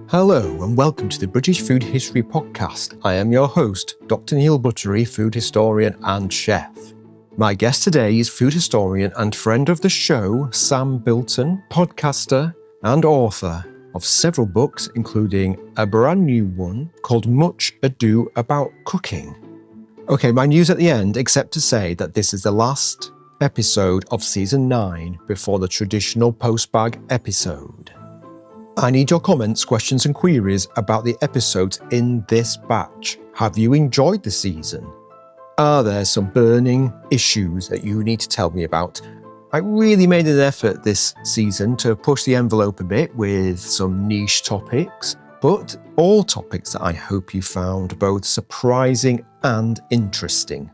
Hello and welcome to the British Food History Podcast. I am your host, Dr. Neil Buttery, food historian and chef. My guest today is food historian and friend of the show, Sam Bilton, podcaster and author of several books, including a brand new one called Much Ado About Cooking. Okay, my news at the end, except to say that this is the last episode of Season 9 before the traditional postbag episode. I need your comments, questions and queries about the episodes in this batch. Have you enjoyed the season? Are there some burning issues that you need to tell me about? I really made an effort this season to push the envelope a bit with some niche topics, but all topics that I hope you found both surprising and interesting.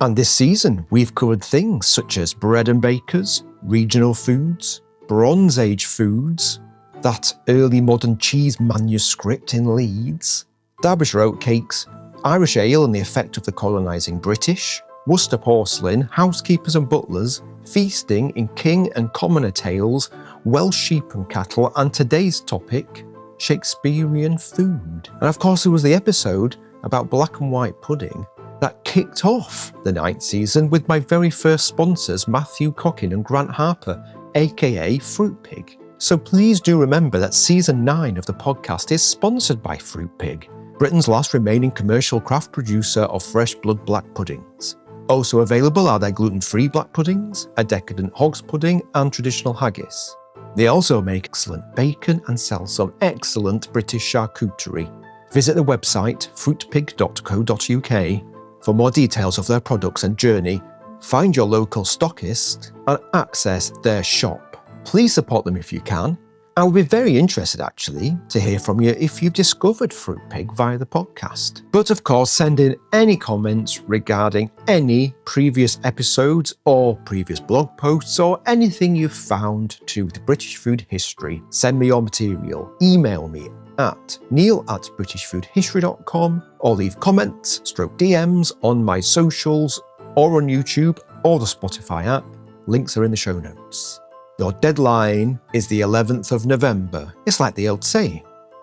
And this season, we've covered things such as bread and bakers, regional foods, Bronze Age foods, that early modern cheese manuscript in Leeds, Derbyshire oatcakes, Irish ale and the effect of the colonising British, Worcester porcelain, housekeepers and butlers, feasting in king and commoner tales, Welsh sheep and cattle, and today's topic, Shakespearean food. And of course there was the episode about black and white pudding that kicked off the 9th season with my very first sponsors, Matthew Cockin and Grant Harper, aka Fruit Pig. So please do remember that Season 9 of the podcast is sponsored by Fruit Pig, Britain's last remaining commercial craft producer of fresh blood black puddings. Also available are their gluten-free black puddings, a decadent hog's pudding and traditional haggis. They also make excellent bacon and sell some excellent British charcuterie. Visit the website fruitpig.co.uk for more details of their products and journey, find your local stockist and access their shop. Please support them if you can. I would be very interested actually to hear from you if you've discovered Fruit Pig via the podcast. But of course, send in any comments regarding any previous episodes or previous blog posts or anything you've found to the British Food History. Send me your material. Email me at neil@britishfoodhistory.com or leave comments, DMs on my socials or on YouTube or the Spotify app. Links are in the show notes. Your deadline is the 11th of November. It's like the old saying.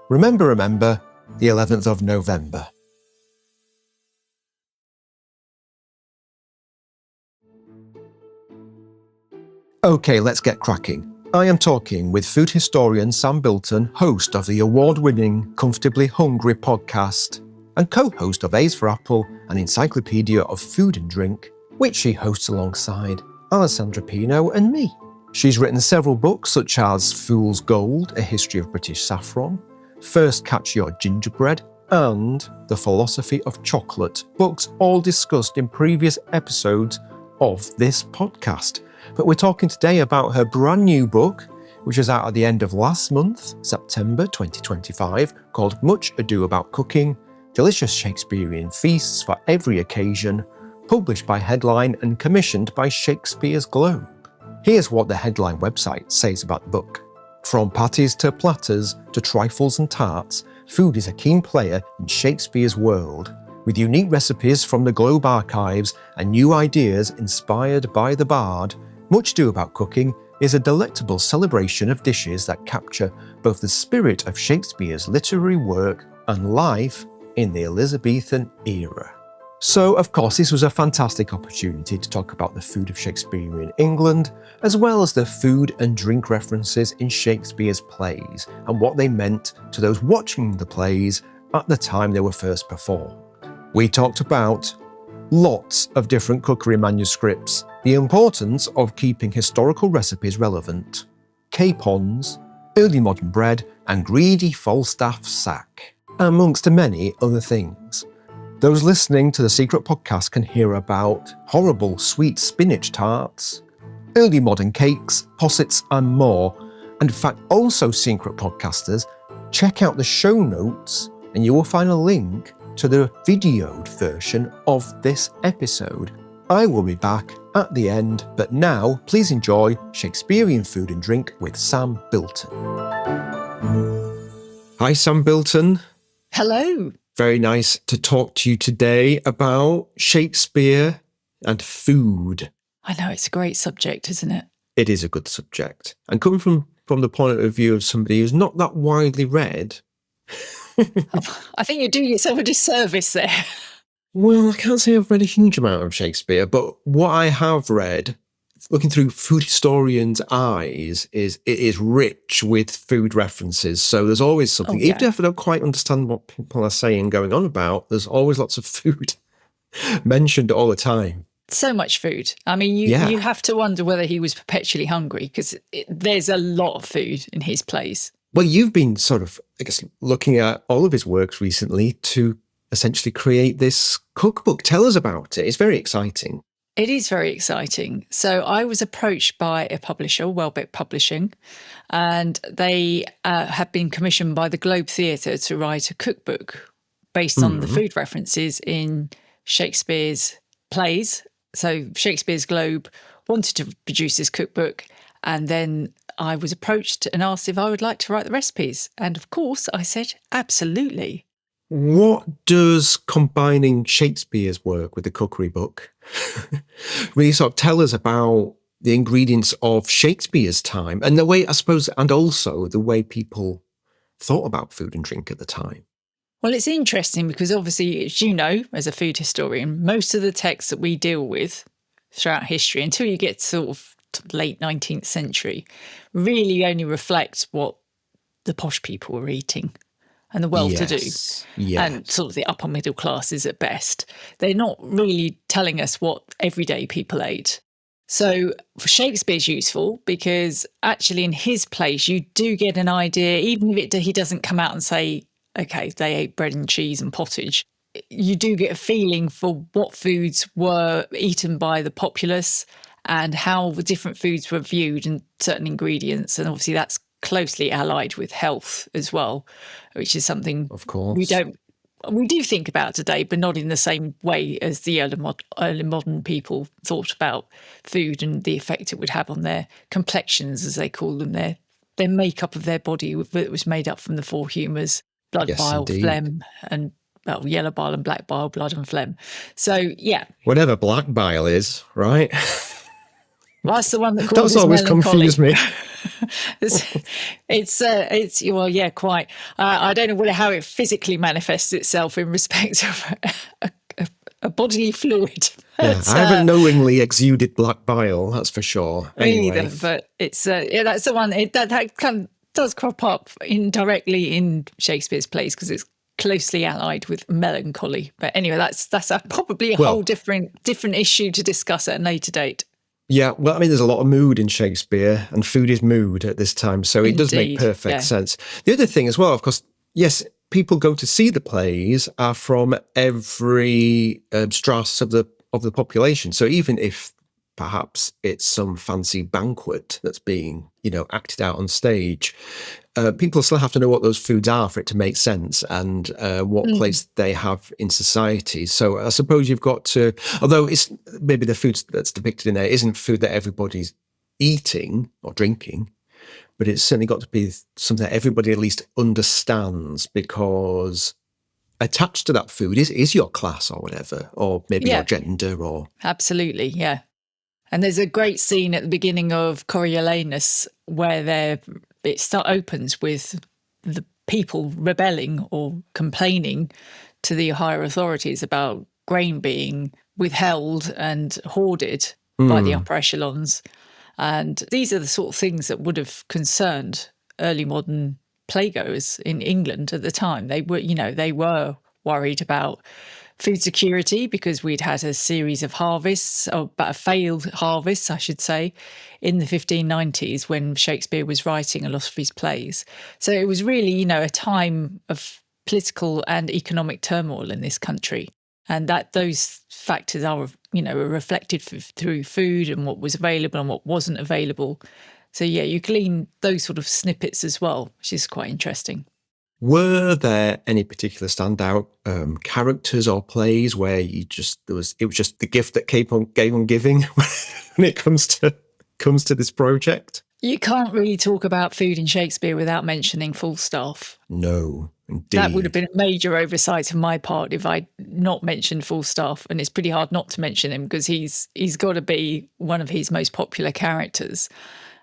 Remember, the 11th of November. Okay, let's get cracking. I am talking with food historian Sam Bilton, host of the award-winning Comfortably Hungry podcast and co-host of A's for Apple, an encyclopedia of food and drink, which she hosts alongside Alessandra Pino and me. She's written several books such as Fool's Gold, A History of British Saffron, First Catch Your Gingerbread, and The Philosophy of Chocolate, books all discussed in previous episodes of this podcast. But we're talking today about her brand new book, which is out at the end of last month, September 2025, called Much Ado About Cooking, Delicious Shakespearean Feasts for Every Occasion, published by Headline and commissioned by Shakespeare's Globe. Here's what the Headline website says about the book. From patties to platters to trifles and tarts, food is a keen player in Shakespeare's world. With unique recipes from the Globe archives and new ideas inspired by the bard, Much Ado About Cooking is a delectable celebration of dishes that capture both the spirit of Shakespeare's literary work and life in the Elizabethan era. So, of course, this was a fantastic opportunity to talk about the food of Shakespearean England, as well as the food and drink references in Shakespeare's plays and what they meant to those watching the plays at the time they were first performed. We talked about lots of different cookery manuscripts, the importance of keeping historical recipes relevant, capons, early modern bread, and greedy Falstaff sack, amongst many other things. Those listening to the Secret Podcast can hear about horrible sweet spinach tarts, early modern cakes, possets and more. And in fact, also Secret Podcasters, check out the show notes and you will find a link to the videoed version of this episode. I will be back at the end, but now please enjoy Shakespearean Food and Drink with Sam Bilton. Hi Sam Bilton. Hello. Very nice to talk to you today about Shakespeare and food. I know, it's a great subject, isn't it? It is a good subject. And coming from the point of view of somebody who's not that widely read, I think you do yourself a disservice there. Well, I can't say I've read a huge amount of Shakespeare, but what I have read, looking through food historians' eyes, is it is rich with food references. So there's always something, even if I don't quite understand what people are saying, going on about, there's always lots of food mentioned all the time. So much food. I mean, you have to wonder whether he was perpetually hungry, because there's a lot of food in his plays. Well, you've been sort of, I guess, looking at all of his works recently to essentially create this cookbook. Tell us about it. It's very exciting. It is very exciting. So I was approached by a publisher, Welbeck Publishing, and they have been commissioned by the Globe Theatre to write a cookbook based on the food references in Shakespeare's plays. So Shakespeare's Globe wanted to produce this cookbook, and then I was approached and asked if I would like to write the recipes. And of course, I said, absolutely. What does combining Shakespeare's work with the cookery book really sort of tell us about the ingredients of Shakespeare's time and the way, I suppose, and also the way people thought about food and drink at the time? Well, it's interesting because obviously, as you know, as a food historian, most of the texts that we deal with throughout history, until you get sort of late 19th century, really only reflect what the posh people were eating and the well-to-do, and sort of the upper middle classes at best. They're not really telling us what everyday people ate. So for Shakespeare's useful because actually in his plays you do get an idea, even if he doesn't come out and say, okay, they ate bread and cheese and pottage, you do get a feeling for what foods were eaten by the populace and how the different foods were viewed and certain ingredients. And obviously that's closely allied with health as well, which is something of course we do think about today, but not in the same way as the early modern people thought about food and the effect it would have on their complexions, as they call them, their makeup of their body that was made up from the four humours: blood, bile, indeed. phlegm, and yellow bile and black bile, blood and phlegm. So whatever black bile is, right? Well, that's the one that causes that's always melancholy. confused me. it's well, yeah, quite. I don't know how it physically manifests itself in respect of a bodily fluid. But, I haven't knowingly exuded black bile, that's for sure. Anyway. Either, but it's that's the one that kind of does crop up indirectly in Shakespeare's plays because it's closely allied with melancholy. But anyway, that's probably a whole different issue to discuss at a later date. Yeah, well, I mean, there's a lot of mood in Shakespeare, and food is mood at this time, so it does make perfect sense. The other thing as well, of course, yes, people go to see the plays are from every stratus of the population. So even if perhaps it's some fancy banquet that's being, acted out on stage, people still have to know what those foods are for it to make sense and what place they have in society. So I suppose you've got to, although it's maybe the food that's depicted in there isn't food that everybody's eating or drinking, but it's certainly got to be something that everybody at least understands, because attached to that food is your class or whatever, or maybe your gender or... Absolutely, yeah. And there's a great scene at the beginning of Coriolanus where it opens with the people rebelling or complaining to the higher authorities about grain being withheld and hoarded by the upper echelons. And these are the sort of things that would have concerned early modern playgoers in England at the time. They were worried about food security because we'd had a series of harvests, or a failed harvests, I should say, in the 1590s when Shakespeare was writing a lot of his plays. So it was really, a time of political and economic turmoil in this country. And that those factors are, are reflected through food and what was available and what wasn't available. So, you glean those sort of snippets as well, which is quite interesting. Were there any particular standout characters or plays where it was just the gift that gave on giving when it comes to this project? You can't really talk about food in Shakespeare without mentioning Falstaff. No, indeed. That would have been a major oversight on my part if I'd not mentioned Falstaff, and it's pretty hard not to mention him because he's got to be one of his most popular characters.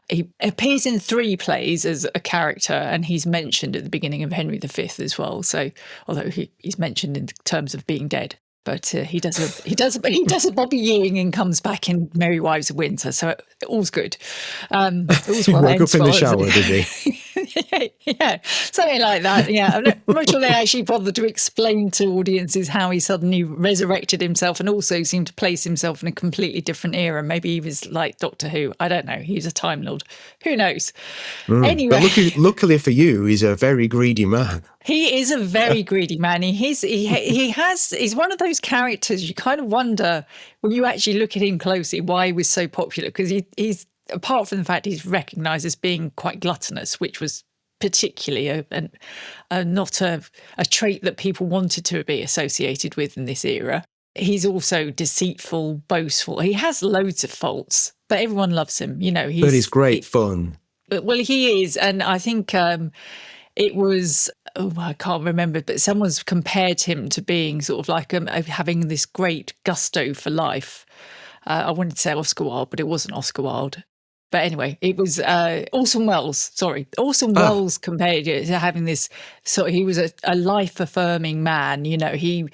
He appears in 3 plays as a character, and he's mentioned at the beginning of Henry V as well. So, although he's mentioned in terms of being dead, but he does a Bobby Ewing and comes back in Merry Wives of Winter. So all's good. All's He well woke up in the well, shower, did he? yeah, something like that. Yeah, I'm not sure they actually bothered to explain to audiences how he suddenly resurrected himself, and also seemed to place himself in a completely different era. Maybe he was like Doctor Who. I don't know. He's a Time Lord. Who knows? Anyway, but luckily for you, he's a very greedy man. he is a very greedy man. He's one of those characters you kind of wonder when you actually look at him closely why he was so popular, because he's apart from the fact he's recognised as being quite gluttonous, which was particularly not a trait that people wanted to be associated with in this era. He's also deceitful, boastful. He has loads of faults, but everyone loves him. But he's great fun. Well, he is, and I think it was, I can't remember, but someone's compared him to being sort of like having this great gusto for life. I wanted to say Oscar Wilde, but it wasn't Oscar Wilde. But anyway, it was Orson Welles. Sorry, Orson Welles compared it to having this. So he was a life-affirming man. He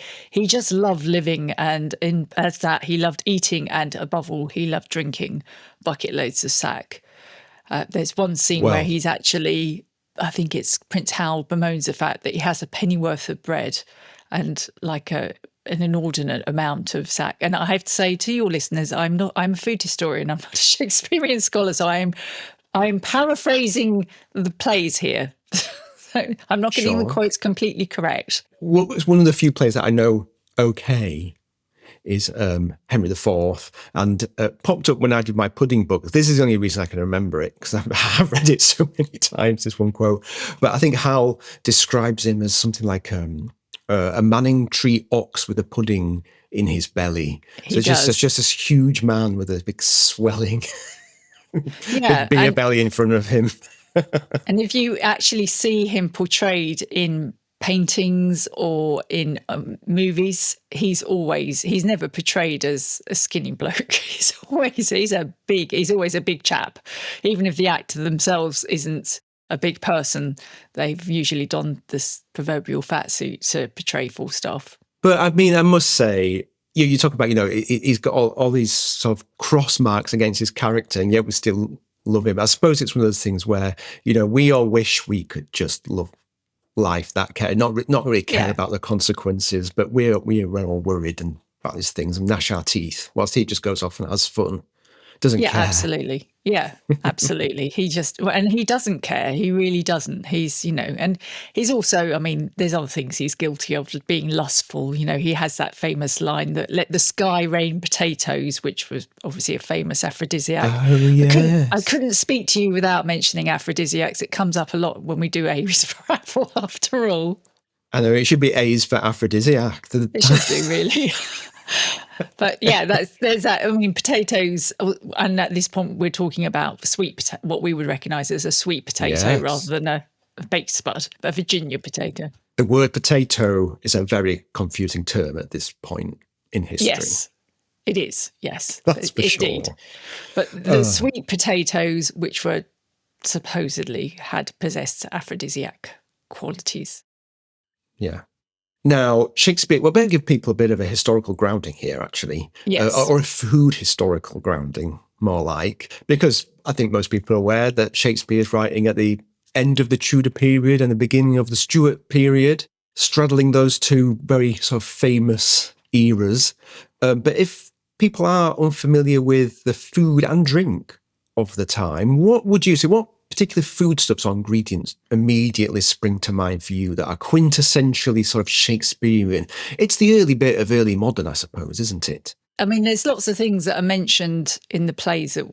just loved living, and as that, he loved eating, and above all, he loved drinking bucket loads of sack. There's one scene where he's actually, I think it's Prince Hal bemoans the fact that he has a pennyworth of bread and like an inordinate amount of sack. And I have to say to your listeners, I'm a food historian. I'm not a Shakespearean scholar, so I'm paraphrasing the plays here. So I'm not getting the quotes completely correct. Well, it's one of the few plays that I know okay is Henry IV, and popped up when I did my pudding book. This is the only reason I can remember it, because I've read it so many times, this one quote. But I think Hal describes him as something like a manning tree ox with a pudding in his belly. So it's just this huge man with a big swelling big beer belly in front of him. And if you actually see him portrayed in paintings or in movies, he's never portrayed as a skinny bloke. He's always a big chap. Even if the actor themselves isn't a big person, they've usually donned this proverbial fat suit to portray Falstaff. But I mean, I must say, you talk about, he's got all these sort of cross marks against his character, and yet we still love him. I suppose it's one of those things where, we all wish we could just love life that care, not really care about the consequences, but we're all worried about these things and gnash our teeth whilst he just goes off and has fun. Doesn't care. Absolutely. Yeah, absolutely. He doesn't care. He really doesn't. He's, and he's also, I mean, there's other things he's guilty of, just being lustful. He has that famous line that let the sky rain potatoes, which was obviously a famous aphrodisiac. Oh, yes. I couldn't speak to you without mentioning aphrodisiacs. It comes up a lot when we do A's for Apple, after all. I know, it should be A's for aphrodisiac. It should be, really. But yeah, there's that. I mean, potatoes, and at this point we're talking about what we would recognise as a sweet potato rather than a baked spud, a Virginia potato. The word potato is a very confusing term at this point in history. Yes, it is. Yes, that's for indeed. sure. But the sweet potatoes, which were supposedly had possessed aphrodisiac qualities. Yeah. Now, Shakespeare, well, better give people a bit of a historical grounding here, actually. Yes. Or a food historical grounding, more like, because I think most people are aware that Shakespeare is writing at the end of the Tudor period and the beginning of the Stuart period, straddling those two very sort of famous eras. But if people are unfamiliar with the food and drink of the time, what would you say, what particular foodstuffs or ingredients immediately spring to mind for you that are quintessentially sort of Shakespearean? It's the early bit of early modern, I suppose, isn't it? I mean, there's lots of things that are mentioned in the plays that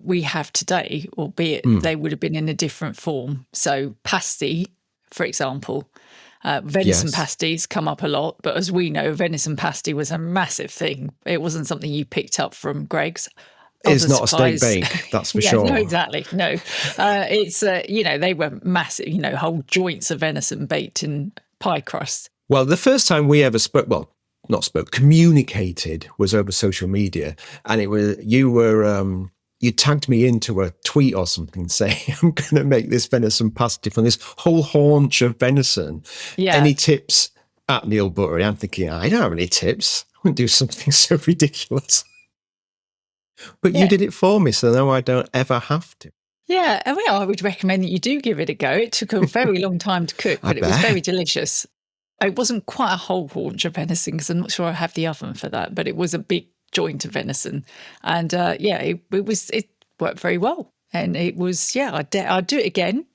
we have today, albeit they would have been in a different form. So pasty, for example, venison pasties come up a lot, but as we know, venison pasty was a massive thing. It wasn't something you picked up from Greggs. It's not a steak bake, that's for sure. No, exactly. No, it's, they were massive, whole joints of venison baked in pie crust. Well, the first time we ever communicated was over social media. And you were you tagged me into a tweet or something saying, I'm going to make this venison pasty from this whole haunch of venison. Yeah. Any tips at Neil Buttery? I'm thinking, I don't have any tips. I wouldn't do something so ridiculous. But you did it for me, so now I don't ever have to. Yeah, and I would recommend that you do give it a go. It took a very long time to cook, but it was very delicious. It wasn't quite a whole haunch of venison because I'm not sure I have the oven for that, but it was a big joint of venison. And it worked very well. And it was, I'd do it again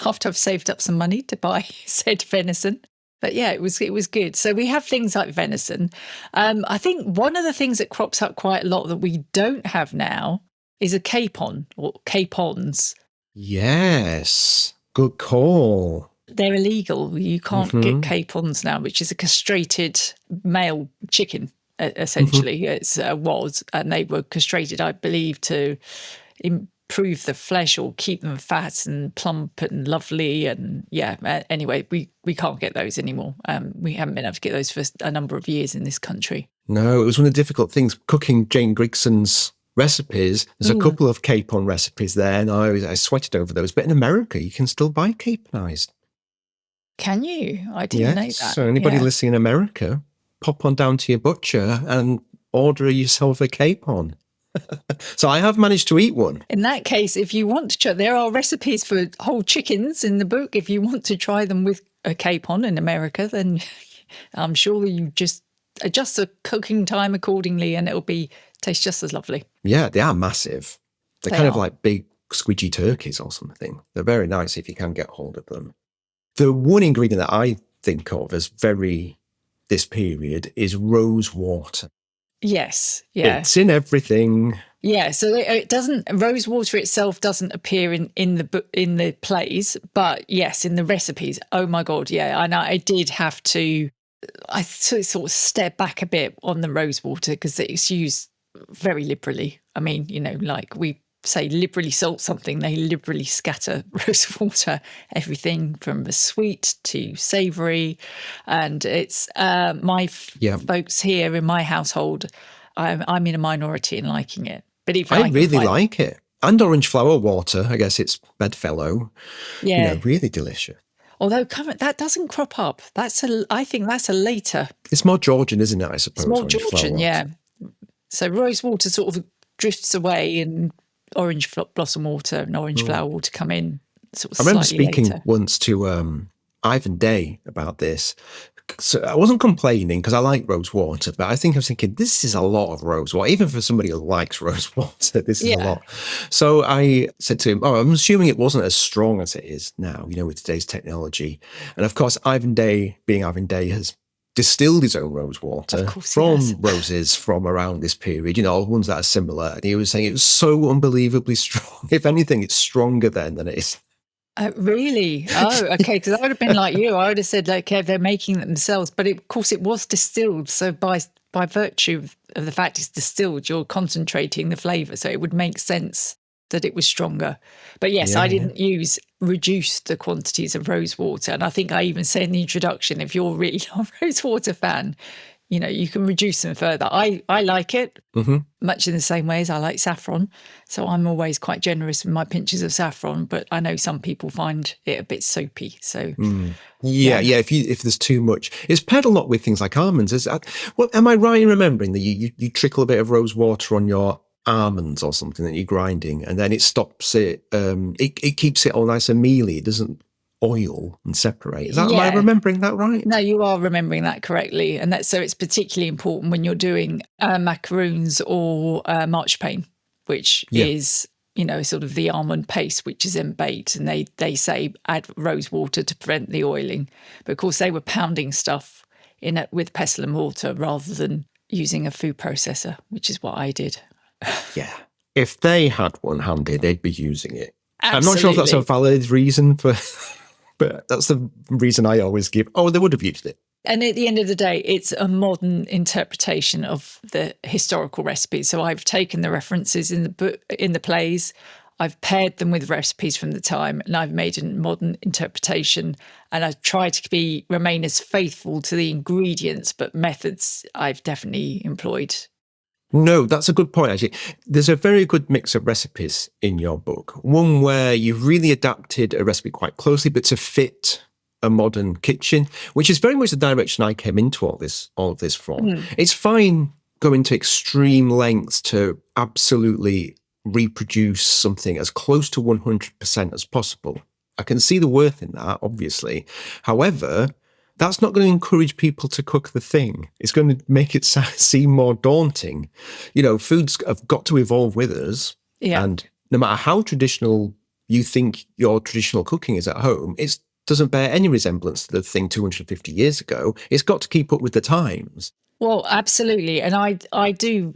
after I've saved up some money to buy said venison. But yeah, it was good. So we have things like venison. I think one of the things that crops up quite a lot that we don't have now is a capon or capons. Yes, good call. They're illegal. You can't get capons now, which is a castrated male chicken, essentially. It was, and they were castrated, I believe, to improve the flesh or keep them fat and plump and lovely. And anyway, we can't get those anymore. We haven't been able to get those for a number of years in this country. No, it was one of the difficult things cooking Jane Grigson's recipes. There's a couple of capon recipes there, and I sweated over those. But in America, you can still buy caponized. Can you? I didn't know that. So anybody listening in America, pop on down to your butcher and order yourself a capon. So I have managed to eat one. In that case, if you want to try, there are recipes for whole chickens in the book. If you want to try them with a capon in America, then I'm sure you just adjust the cooking time accordingly and it'll taste just as lovely. Yeah, they are massive. They're kind of like big squidgy turkeys or something. They're very nice if you can get hold of them. The one ingredient that I think of as this period is rose water. Yes, yeah. It's in everything. Yeah, so it doesn't. Rose water itself doesn't appear in the plays, but yes, in the recipes. Oh my God, yeah. And I did have to. I sort of step back a bit on the rose water because it's used very liberally. I mean, like we say liberally salt something, they liberally scatter rose water, everything from the sweet to savoury. And it's folks here in my household, I'm in a minority in liking it. But if I really like it. And orange flower water, I guess it's bedfellow. Yeah. Really delicious. Although that doesn't crop up. I think that's a later. It's more Georgian, isn't it, I suppose? It's more Georgian, yeah. So rose water sort of drifts away and orange blossom water and orange flower water come in sort of I remember slightly speaking later. once to Ivan Day about this. So I wasn't complaining because I like rose water, but I was thinking, this is a lot of rose water. Even for somebody who likes rose water, this is a lot. So I said to him, I'm assuming it wasn't as strong as it is now, with today's technology. And of course, Ivan Day, being Ivan Day, has distilled his own rose water from roses from around this period, ones that are similar. And he was saying it was so unbelievably strong. If anything, it's stronger then than it is. Really? Oh, okay. Because I would have been like you. I would have said, they're making it themselves. But of course, it was distilled. So by virtue of the fact it's distilled, you're concentrating the flavour. So it would make sense that it was stronger. But yes, I didn't reduce the quantities of rose water. And I think I even say in the introduction, if you're really not a rose water fan, you can reduce them further. I like it much in the same way as I like saffron. So I'm always quite generous with my pinches of saffron, but I know some people find it a bit soapy. So if there's too much. It's paired a lot with things like almonds. Am I right in remembering that you trickle a bit of rose water on your almonds or something that you're grinding, and then it stops it, it keeps it all nice and mealy. It doesn't oil and separate. Am I remembering that right? No, you are remembering that correctly. And so it's particularly important when you're doing macaroons or marchpane, which is, sort of the almond paste, which is then baked. And they say add rose water to prevent the oiling. But of course, they were pounding stuff in it with pestle and mortar rather than using a food processor, which is what I did. Yeah. If they had one handy, they'd be using it. Absolutely. I'm not sure if that's a valid reason but that's the reason I always give. Oh, they would have used it. And at the end of the day, it's a modern interpretation of the historical recipes. So I've taken the references in the book, in the plays, I've paired them with recipes from the time, and I've made a modern interpretation. And I've tried to remain as faithful to the ingredients, but methods I've definitely employed No, that's a good point, actually. There's a very good mix of recipes in your book. One where you've really adapted a recipe quite closely, but to fit a modern kitchen, which is very much the direction I came into all of this from. It's fine going to extreme lengths to absolutely reproduce something as close to 100% as possible. I can see the worth in that, obviously. However, that's not going to encourage people to cook the thing. It's going to make it seem more daunting. You know, foods have got to evolve with us. Yeah. And no matter how traditional you think your traditional cooking is at home, it doesn't bear any resemblance to the thing 250 years ago. It's got to keep up with the times. Well, absolutely. And I do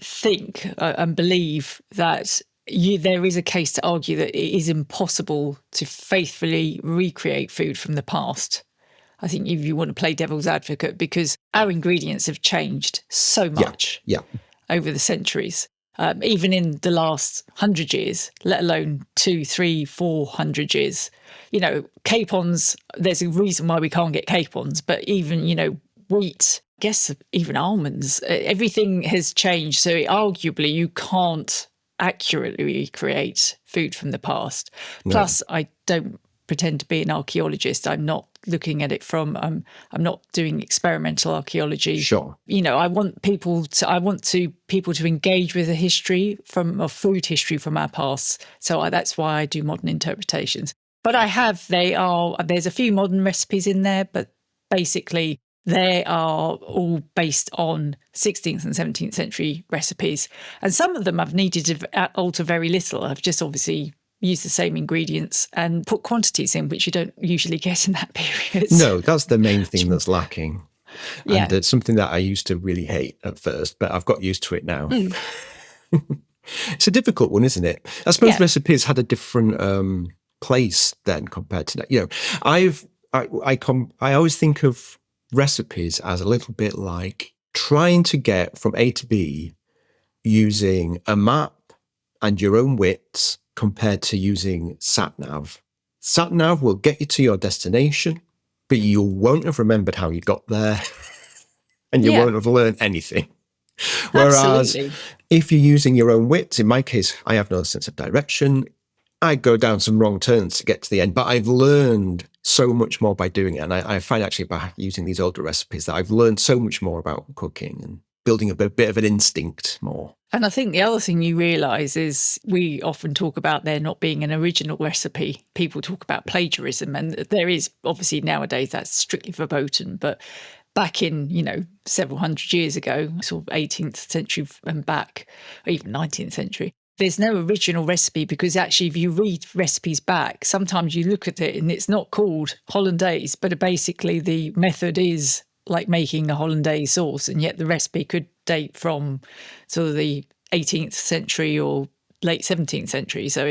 think and believe that there is a case to argue that it is impossible to faithfully recreate food from the past. I think if you want to play devil's advocate, because our ingredients have changed so much over the centuries, even in the last 100 years, let alone 200, 300, 400 years. You know, capons, there's a reason why we can't get capons, but even, you know, wheat, I guess even almonds, everything has changed. So arguably you can't accurately recreate food from the past. No. Plus, I don't pretend to be an archaeologist. I'm not looking at it from I'm not doing experimental archaeology. Sure. You know, I want people to engage with the history of food history from our past. So that's why I do modern interpretations. But there's a few modern recipes in there, but basically they are all based on 16th and 17th century recipes. And some of them I've needed to alter very little. I've just obviously use the same ingredients and put quantities in, which you don't usually get in that period. No, that's the main thing that's lacking. Yeah. And it's something that I used to really hate at first, but I've got used to it now. It's a difficult one, isn't it? I suppose recipes had a different place then compared to that. You know, I always think of recipes as a little bit like trying to get from A to B using a map and your own wits compared to using sat-nav. Sat-nav will get you to your destination, but you won't have remembered how you got there and you won't have learned anything. Whereas if you're using your own wits, in my case, I have no sense of direction. I go down some wrong turns to get to the end, but I've learned so much more by doing it. And I find actually by using these older recipes that I've learned so much more about cooking and building a bit of an instinct more. And I think the other thing you realise is we often talk about there not being an original recipe. People talk about plagiarism, and there is obviously nowadays that's strictly verboten. But back in, you know, several hundred years ago, sort of 18th century and back, or even 19th century, there's no original recipe because actually if you read recipes back, sometimes you look at it and it's not called hollandaise, but basically the method is like making a hollandaise sauce, and yet the recipe could date from sort of the 18th century or late 17th century. So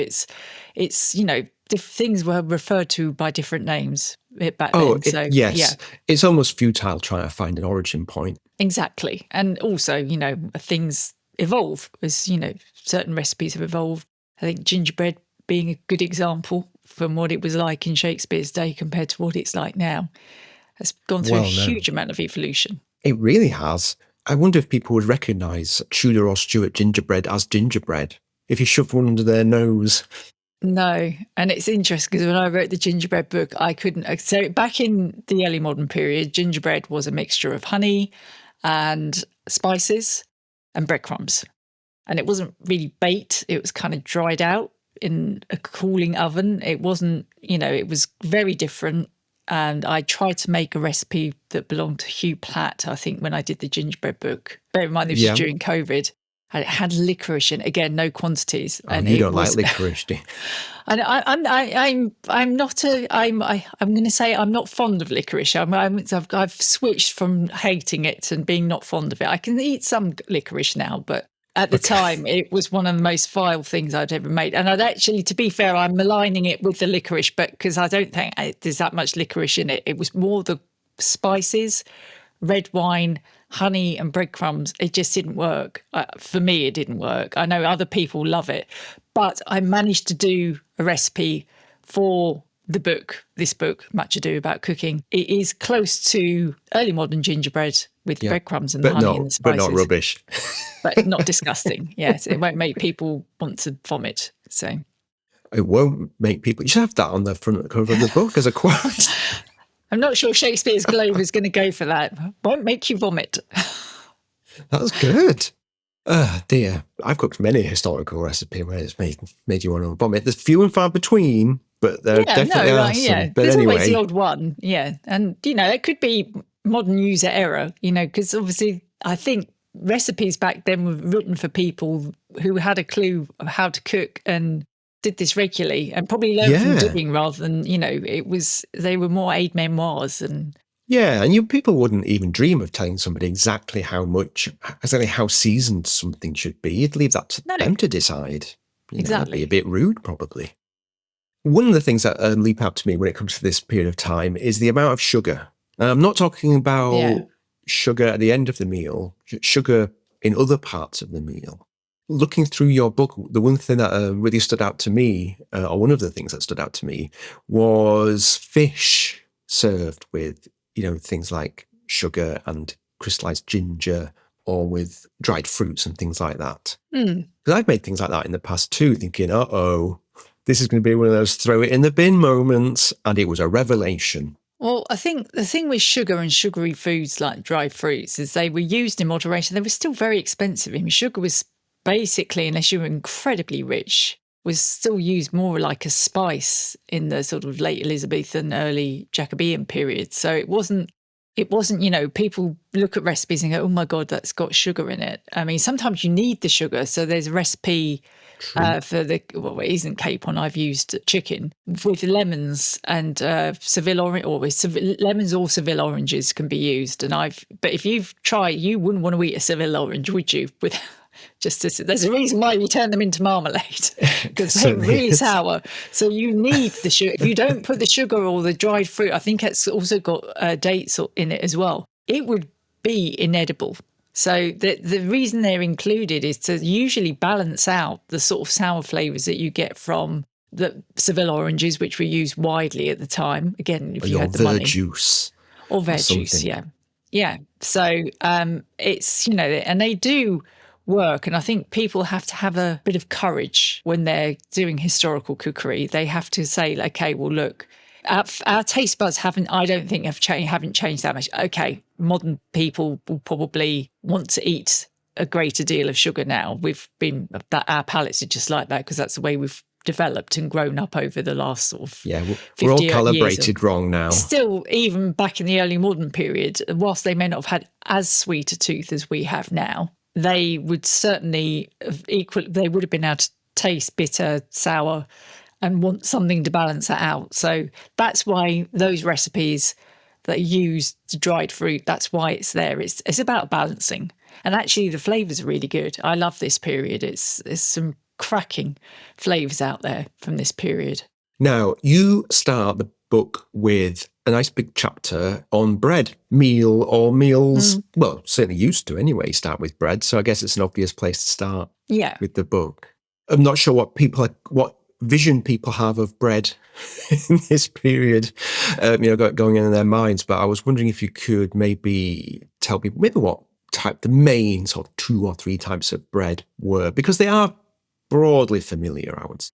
it's you know, things were referred to by different names back then. So yes, it's almost futile trying to find an origin point. Exactly. And also, you know, things evolve, as you know, certain recipes have evolved. I think gingerbread being a good example from what it was like in Shakespeare's day compared to what it's like now. Has gone through a huge amount of evolution. It really has. I wonder if people would recognise Tudor or Stuart gingerbread as gingerbread if you shoved one under their nose. No. And it's interesting because when I wrote the gingerbread book, I couldn't. So back in the early modern period, gingerbread was a mixture of honey and spices and breadcrumbs. And it wasn't really baked. It was kind of dried out in a cooling oven. It wasn't, you know, it was very different. And I tried to make a recipe that belonged to Hugh Platt, I think, when I did the gingerbread book. Bear in mind, this was during COVID. And it had licorice in it. Again, no quantities. Oh, and you don't like licorice, do you? And I'm not I'm going to say I'm not fond of licorice. I've switched from hating it and being not fond of it. I can eat some licorice now, but at the time, it was one of the most vile things I'd ever made. And I'd actually, to be fair, I'm maligning it with the licorice, but because I don't think there's that much licorice in it. It was more the spices, red wine, honey and breadcrumbs. It just didn't work. For me, it didn't work. I know other people love it, but I managed to do a recipe for this book, Much Ado About Cooking. It is close to early modern gingerbread, with Yeah. breadcrumbs and the But honey and the but not spices. rubbish. But not disgusting. Yes, it won't make people want to vomit. So It won't make people. You should have that on the front cover of the book as a quote. I'm not sure Shakespeare's Globe is going to go for that. Won't make you vomit. That's good. Dear, I've cooked many historical recipes where it's made you want to vomit. There's few and far between, but there definitely are some. But there's anyway, always the odd one. Yeah, and it could be modern user error. Because obviously, I think recipes back then were written for people who had a clue of how to cook and did this regularly and probably learned from doing rather than they were more aid memoirs and. Yeah, and people wouldn't even dream of telling somebody exactly how seasoned something should be. You'd leave that to them to decide. Exactly. That'd be a bit rude, probably. One of the things that leap out to me when it comes to this period of time is the amount of sugar. And I'm not talking about sugar at the end of the meal, sugar in other parts of the meal. Looking through your book, the one thing that really stood out to me, or one of the things that stood out to me, was fish served with things like sugar and crystallized ginger, or with dried fruits and things like that. Because I've made things like that in the past too, thinking, this is going to be one of those throw it in the bin moments, and it was a revelation. Well, I think the thing with sugar and sugary foods like dried fruits is they were used in moderation. They were still very expensive. I mean, sugar was basically, unless you were incredibly rich, was still used more like a spice in the sort of late Elizabethan, early Jacobean period. So it wasn't, people look at recipes and go, oh my God, that's got sugar in it. I mean, sometimes you need the sugar. So there's a recipe for it isn't capon, I've used chicken with lemons and Seville orange, or lemons or Seville oranges can be used. But if you've tried, you wouldn't want to eat a Seville orange, would you? There's a reason why we turn them into marmalade, because they're really sour. So you need the sugar. If you don't put the sugar or the dried fruit, I think it's also got dates in it as well, it would be inedible. So the reason they're included is to usually balance out the sort of sour flavours that you get from the Seville oranges, which were used widely at the time. Again, if you had the money. Juice. Or juice, yeah. Yeah. So it's, and they do work. And I think people have to have a bit of courage when they're doing historical cookery. They have to say, okay, well, look, our taste buds haven't changed that much. Okay, modern people will probably want to eat a greater deal of sugar now. Our palates are just like that because that's the way we've developed and grown up over the last sort of we're all calibrated wrong now. Still, even back in the early modern period, whilst they may not have had as sweet a tooth as we have now, they would certainly they would have been able to taste bitter, sour, and want something to balance that out. So that's why those recipes that use dried fruit, that's why it's there. It's about balancing. And actually the flavours are really good. I love this period. There's some cracking flavours out there from this period. Now, you start the book with a nice big chapter on bread, meals. Well, certainly used to anyway, start with bread. So I guess it's an obvious place to start with the book. I'm not sure what vision people have of bread in this period, going in their minds. But I was wondering if you could maybe tell people what type the main sort of 2 or 3 types of bread were, because they are broadly familiar, I would say.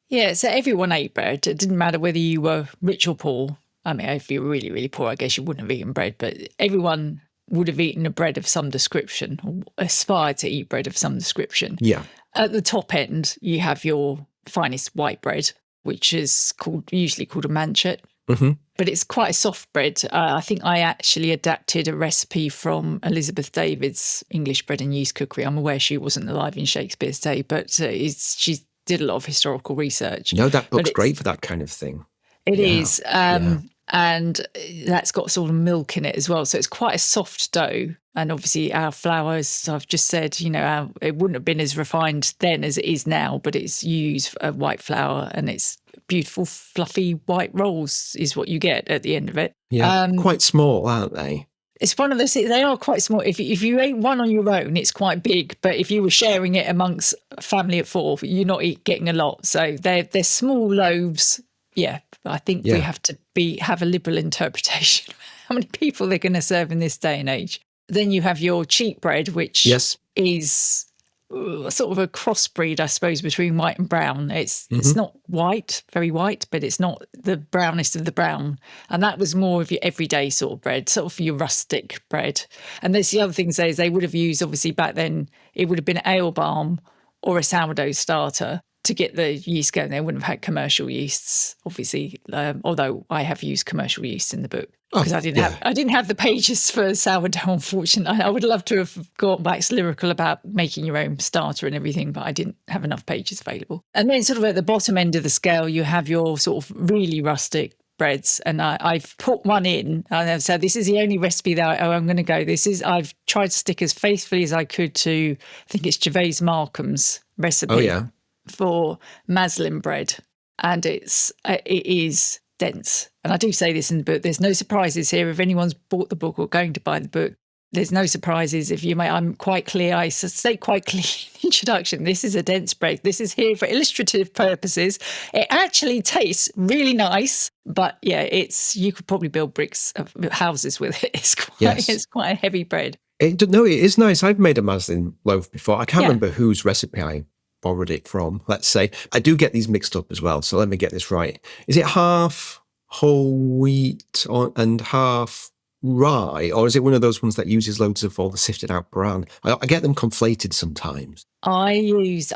Yeah, so everyone ate bread. It didn't matter whether you were rich or poor. I mean, if you were really, really poor, I guess you wouldn't have eaten bread, but everyone would have eaten a bread of some description, or aspired to eat bread of some description. Yeah. At the top end, you have your finest white bread, which is usually called a manchet. Mm-hmm. But it's quite a soft bread. I think I actually adapted a recipe from Elizabeth David's English Bread and Yeast Cookery. I'm aware she wasn't alive in Shakespeare's day, but she did a lot of historical research. No, that book's great for that kind of thing. It is. And that's got sort of milk in it as well. So it's quite a soft dough. And obviously our flour, as I've just said, it wouldn't have been as refined then as it is now, but it's used white flour, and it's beautiful, fluffy white rolls is what you get at the end of it. Yeah, quite small, aren't they? It's one of those, they are quite small. If you ate one on your own, it's quite big. But if you were sharing it amongst a family of 4, you're not getting a lot. So they're small loaves. Yeah, I think we have to have a liberal interpretation of how many people they're going to serve in this day and age. Then you have your cheap bread, which Yes. is sort of a crossbreed, I suppose, between white and brown. It's not white, very white, but it's not the brownest of the brown. And that was more of your everyday sort of bread, sort of your rustic bread. And there's the other thing is they would have used, obviously back then, it would have been ale balm or a sourdough starter to get the yeast going. They wouldn't have had commercial yeasts, obviously, although I have used commercial yeast in the book. Because I didn't have the pages for sourdough, unfortunately. I would love to have got waxed lyrical about making your own starter and everything, but I didn't have enough pages available. And then sort of at the bottom end of the scale, you have your sort of really rustic breads. And I've put one in. And I've said, this is the only recipe that I'm going to go. I've tried to stick as faithfully as I could to, I think it's Gervais Markham's recipe for maslin bread. And it is dense. And I do say this in the book, there's no surprises here. If anyone's bought the book or going to buy the book, there's no surprises. I'm quite clear. I state quite clear in the introduction, this is a dense bread. This is here for illustrative purposes. It actually tastes really nice, but yeah, you could probably build bricks of houses with it. It's quite a heavy bread. It is nice. I've made a maslin loaf before. I can't remember whose recipe I borrowed it from, let's say. I do get these mixed up as well, so let me get this right. Is it half whole wheat and half rye, or is it one of those ones that uses loads of all the sifted out bran? I get them conflated sometimes. I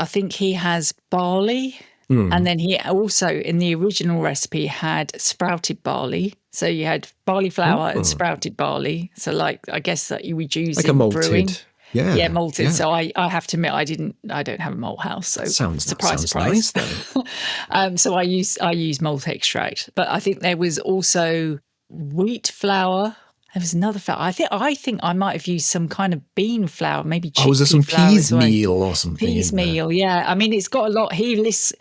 think he has barley, and then he also, in the original recipe, had sprouted barley. So you had barley flour and sprouted barley. So I guess that you would use like in brewing. Yeah, malted. Yeah. So I have to admit, I don't have a malt house. So sounds surprise. Nice, though. So I use malt extract, but I think there was also wheat flour. There was another flour. I think I might have used some kind of bean flour, maybe chickpea was there some peas well. meal or something? Peas meal, yeah. I mean, it's got a lot. His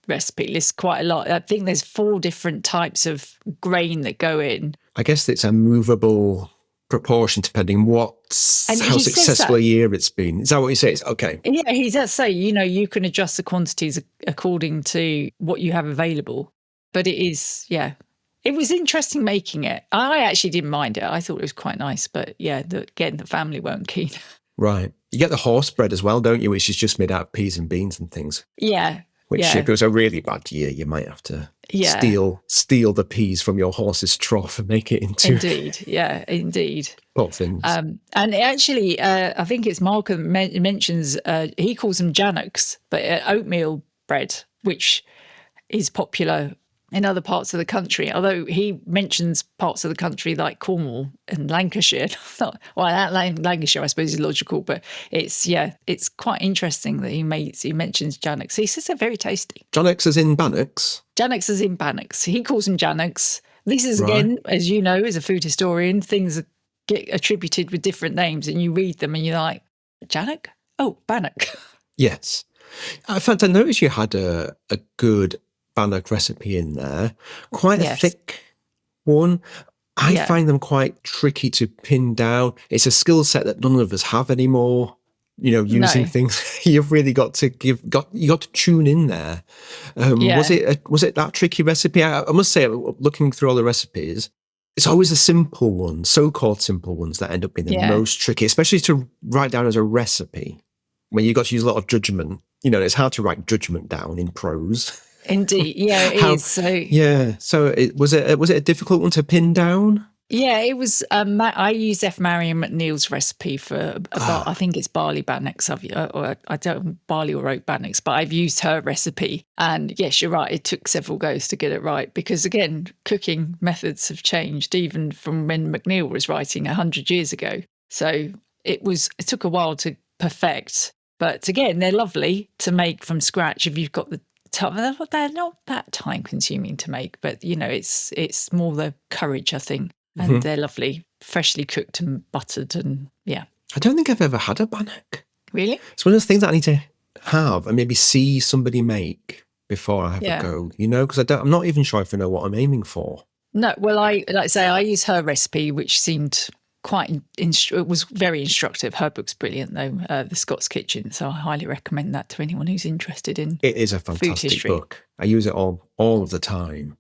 recipe lists quite a lot. I think there's 4 different types of grain that go in. I guess it's a movable proportion depending how successful a year it's been. Is that what he says? Okay. Yeah, he does say, you can adjust the quantities according to what you have available. But it is, it was interesting making it. I actually didn't mind it. I thought it was quite nice. But the family weren't keen. Right. You get the horse bread as well, don't you? Which is just made out of peas and beans and things. Yeah. Which, if it was a really bad year, you might have to steal the peas from your horse's trough and make it into... Indeed. Poor things. And actually, I think it's Markham mentions, he calls them jannocks, but oatmeal bread, which is popular in other parts of the country, although he mentions parts of the country like Cornwall and Lancashire. Lancashire, I suppose, is logical, but it's quite interesting that he mentions jannocks. He says they're very tasty. Jannocks as in bannocks? Jannocks as in bannocks. He calls them jannocks. This is, again, as you know, as a food historian, things get attributed with different names and you read them and you're like, jannock? Oh, bannock. Yes. In fact, I noticed you had a good bannock recipe in there, quite a thick one. I find them quite tricky to pin down. It's a skill set that none of us have anymore. Using things you've really got to tune in there. Was it that tricky recipe? I must say, looking through all the recipes, it's always the simple ones, so-called simple ones, that end up being the most tricky, especially to write down as a recipe when you've got to use a lot of judgment. It's hard to write judgment down in prose. Indeed, it is. So was it a difficult one to pin down? Yeah, it was. I used F. Marion McNeill's recipe for I think it's barley bannocks. I don't barley or oat bannocks, but I've used her recipe. And yes, you're right. It took several goes to get it right because, again, cooking methods have changed even from when McNeill was writing 100 years ago. So it took a while to perfect. But again, they're lovely to make from scratch if you've got the time. They're not that time consuming to make, but it's more the courage, I think. And they're lovely, freshly cooked and buttered, and I don't think I've ever had a bannock. Really? It's one of those things that I need to have and maybe see somebody make before I have a go. Because I'm not even sure if I know what I'm aiming for. No, well, I use her recipe, which seemed it was very instructive. Her book's brilliant, though, The Scots Kitchen. So I highly recommend that to anyone who's interested in it. Is a fantastic book. I use it all of the time.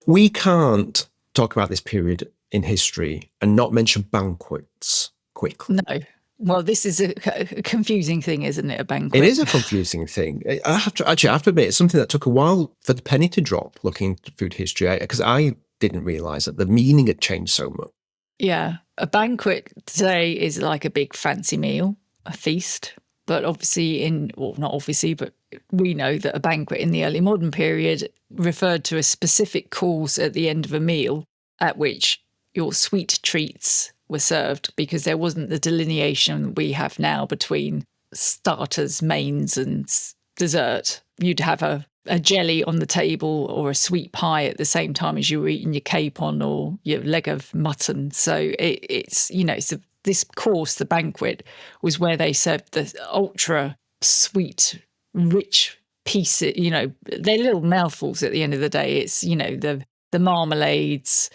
We can't talk about this period in history and not mention banquets quickly? No. Well, this is a confusing thing, isn't it, a banquet? It is a confusing thing. I have to admit, it's something that took a while for the penny to drop looking at food history, because I didn't realise that the meaning had changed so much. Yeah. A banquet today is like a big fancy meal, a feast. But obviously not obviously, but we know that a banquet in the early modern period referred to a specific course at the end of a meal at which your sweet treats were served, because there wasn't the delineation we have now between starters, mains and dessert. You'd have a jelly on the table or a sweet pie at the same time as you were eating your capon or your leg of mutton. So it's this course, the banquet, was where they served the ultra sweet, rich pieces, they're little mouthfuls at the end of the day. It's, the marmalades,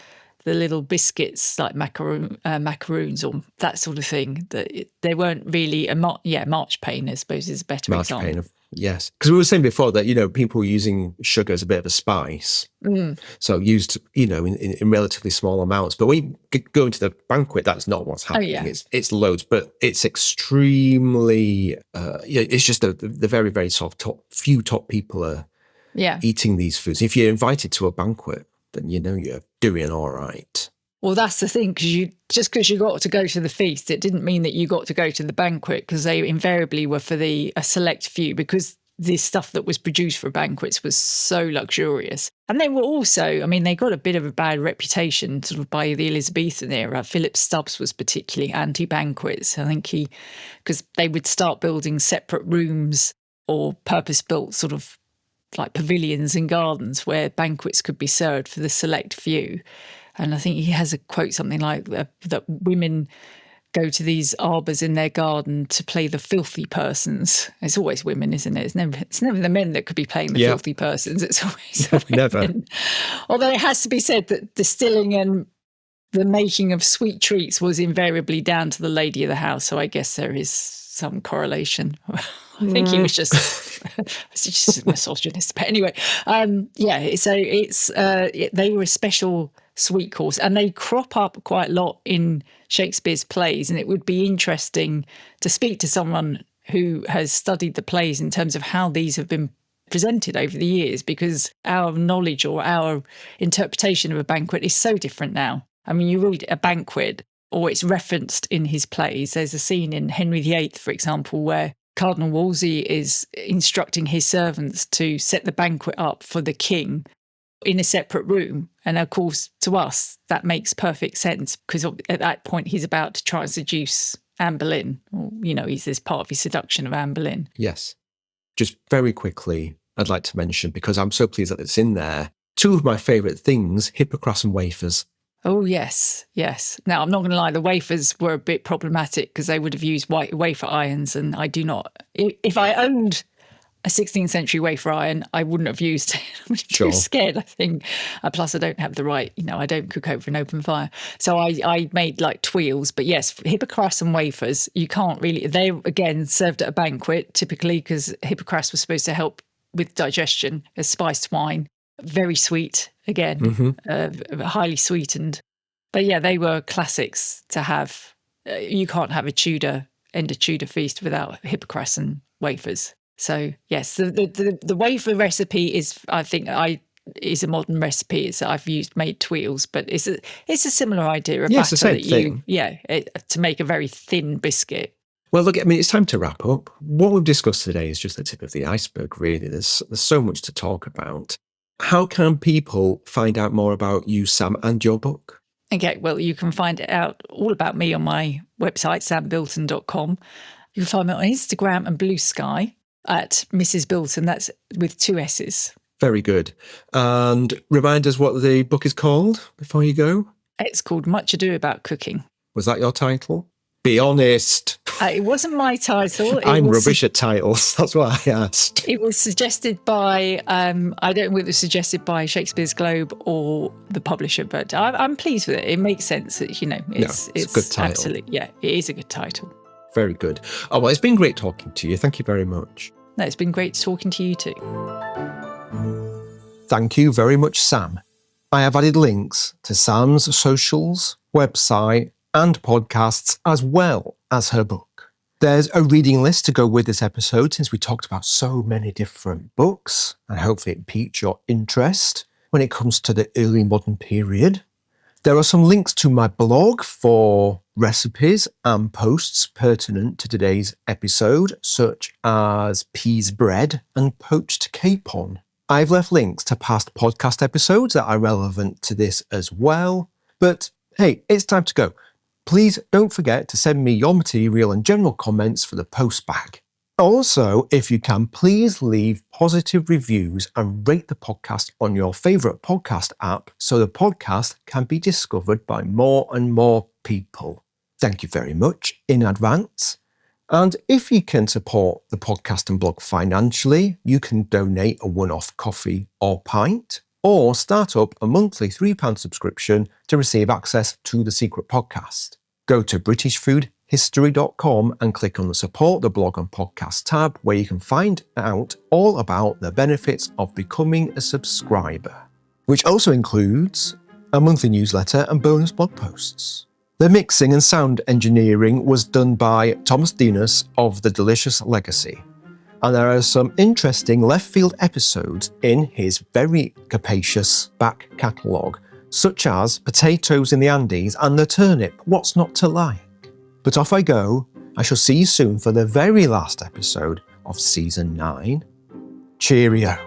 the little biscuits like macaroons or that sort of thing. They weren't really marchpane, I suppose, is a better example. Marchpane, yes. Because we were saying before that, people were using sugar as a bit of a spice. So used, in relatively small amounts. But when you go into the banquet, that's not what's happening. Oh, yeah. It's loads, but it's extremely, it's just the very, very sort of few top people are eating these foods. If you're invited to a banquet, then you're doing all right. Well, that's the thing, because you got to go to the feast, it didn't mean that you got to go to the banquet, because they invariably were for a select few, because the stuff that was produced for banquets was so luxurious. And they were also, they got a bit of a bad reputation sort of by the Elizabethan era. Philip Stubbs was particularly anti-banquets. I think because they would start building separate rooms or purpose-built sort of like pavilions and gardens where banquets could be served for the select few. And I think he has a quote something like that women go to these arbours in their garden to play the filthy persons. It's always women, isn't it? It's never the men that could be playing the filthy persons. It's always never. Men. Although it has to be said that distilling and the making of sweet treats was invariably down to the lady of the house. So I guess there is some correlation. I think he was just a misogynist. But anyway, so they were a special sweet course, and they crop up quite a lot in Shakespeare's plays. And it would be interesting to speak to someone who has studied the plays in terms of how these have been presented over the years, because our knowledge or our interpretation of a banquet is so different now. You read a banquet, or it's referenced in his plays. There's a scene in Henry VIII, for example, where Cardinal Wolsey is instructing his servants to set the banquet up for the king in a separate room. And of course, to us, that makes perfect sense, because at that point, he's about to try and seduce Anne Boleyn. Or, he's this part of his seduction of Anne Boleyn. Yes. Just very quickly, I'd like to mention, because I'm so pleased that it's in there, two of my favourite things, hippocras and wafers. Oh, yes. Now, I'm not going to lie, the wafers were a bit problematic because they would have used wafer irons, and I do not. If I owned a 16th century wafer iron, I wouldn't have used it. I'm too scared, I think. Plus, I don't have the right, I don't cook over an open fire. So I made like twirls. But yes, hippocras and wafers, you can't really. They, again, served at a banquet, typically, because hippocras was supposed to help with digestion, as spiced wine. Very sweet, again, highly sweetened. But yeah, they were classics to have. You can't have a end of Tudor feast without hippocras and wafers. So yes, the wafer recipe is, I think, is a modern recipe. I've made twirls, but it's a similar idea. It's the same thing. To make a very thin biscuit. Well, look, it's time to wrap up. What we've discussed today is just the tip of the iceberg, really. There's so much to talk about. How can people find out more about you, Sam, and your book? Okay, well, you can find out all about me on my website, sambilton.com. You can find me on Instagram and Blue Sky at Mrs. Bilton. That's with 2 S's. Very good. And remind us what the book is called before you go. It's called Much Ado About Cooking. Was that your title? Be honest. It wasn't my title. I'm rubbish at titles. That's what I asked. It was suggested by, I don't know whether it was suggested by Shakespeare's Globe or the publisher, but I'm pleased with it. It makes sense. It's a good title. Absolutely, it is a good title. Very good. Oh, well, it's been great talking to you. Thank you very much. No, it's been great talking to you too. Thank you very much, Sam. I have added links to Sam's socials, website, and podcasts, as well as her book. There's a reading list to go with this episode since we talked about so many different books, and hopefully it piqued your interest when it comes to the early modern period. There are some links to my blog for recipes and posts pertinent to today's episode, such as peas bread and poached capon. I've left links to past podcast episodes that are relevant to this as well. But hey, it's time to go. Please don't forget to send me your material and general comments for the post bag. Also, if you can, please leave positive reviews and rate the podcast on your favourite podcast app so the podcast can be discovered by more and more people. Thank you very much in advance. And if you can support the podcast and blog financially, you can donate a one-off coffee or pint, or start up a monthly £3 subscription to receive access to the secret podcast. Go to britishfoodhistory.com and click on the Support the Blog and Podcast tab, where you can find out all about the benefits of becoming a subscriber, which also includes a monthly newsletter and bonus blog posts. The mixing and sound engineering was done by Thomas Dinas of The Delicious Legacy, and there are some interesting left field episodes in his very capacious back catalogue, such as Potatoes in the Andes and The Turnip, What's Not to Like? But off I go. I shall see you soon for the very last episode of Season 9. Cheerio.